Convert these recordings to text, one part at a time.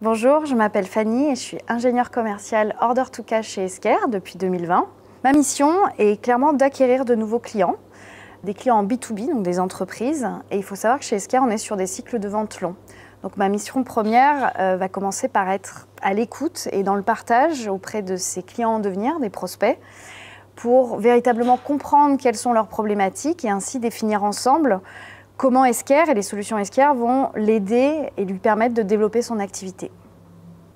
Bonjour, je m'appelle Fanny et je suis ingénieure commerciale Order to Cash chez Esker depuis 2020. Ma mission est clairement d'acquérir de nouveaux clients, des clients en B2B, donc des entreprises. Et il faut savoir que chez Esker, on est sur des cycles de vente longs. Donc ma mission première va commencer par être à l'écoute et dans le partage auprès de ces clients en devenir, des prospects, pour véritablement comprendre quelles sont leurs problématiques et ainsi définir ensemble comment Esker et les solutions Esker vont l'aider et lui permettre de développer son activité.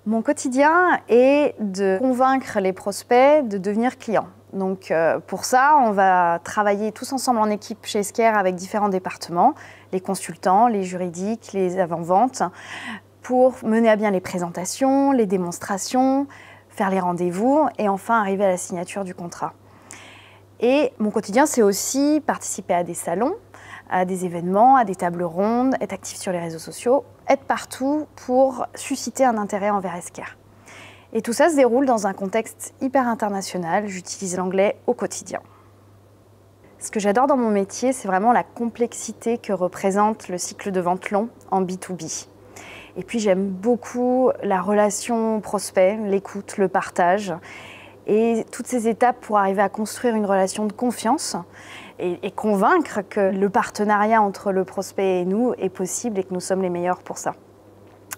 Mon quotidien est de convaincre les prospects de devenir clients. Donc pour ça, on va travailler tous ensemble en équipe chez Esker avec différents départements, les consultants, les juridiques, les avant-ventes, pour mener à bien les présentations, les démonstrations, faire les rendez-vous et enfin arriver à la signature du contrat. Et mon quotidien, c'est aussi participer à des salons, à des événements, à des tables rondes, être actif sur les réseaux sociaux, être partout pour susciter un intérêt envers Esker. Et tout ça se déroule dans un contexte hyper international, j'utilise l'anglais au quotidien. Ce que j'adore dans mon métier, c'est vraiment la complexité que représente le cycle de vente long en B2B. Et puis j'aime beaucoup la relation prospect, l'écoute, le partage et toutes ces étapes pour arriver à construire une relation de confiance et convaincre que le partenariat entre le prospect et nous est possible et que nous sommes les meilleurs pour ça.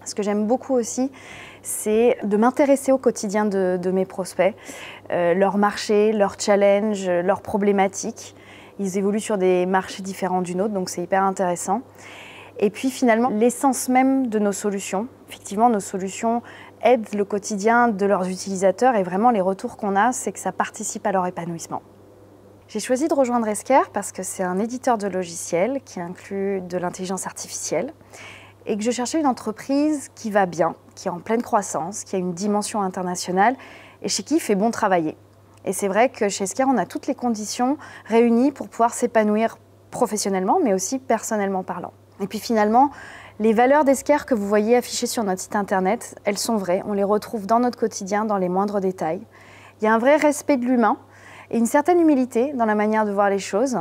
Ce que j'aime beaucoup aussi, c'est de m'intéresser au quotidien de mes prospects, leur marché, leurs challenges, leurs problématiques. Ils évoluent sur des marchés différents du nôtre, donc c'est hyper intéressant. Et puis finalement, l'essence même de nos solutions. Effectivement, nos solutions aident le quotidien de leurs utilisateurs et vraiment les retours qu'on a, c'est que ça participe à leur épanouissement. J'ai choisi de rejoindre Esker parce que c'est un éditeur de logiciels qui inclut de l'intelligence artificielle et que je cherchais une entreprise qui va bien, qui est en pleine croissance, qui a une dimension internationale et chez qui il fait bon travailler. Et c'est vrai que chez Esker, on a toutes les conditions réunies pour pouvoir s'épanouir professionnellement, mais aussi personnellement parlant. Et puis finalement, les valeurs d'Esker que vous voyez affichées sur notre site internet, elles sont vraies. On les retrouve dans notre quotidien, dans les moindres détails. Il y a un vrai respect de l'humain et une certaine humilité dans la manière de voir les choses.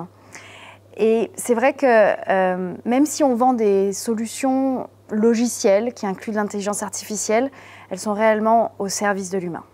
Et c'est vrai que même si on vend des solutions logicielles qui incluent de l'intelligence artificielle, elles sont réellement au service de l'humain.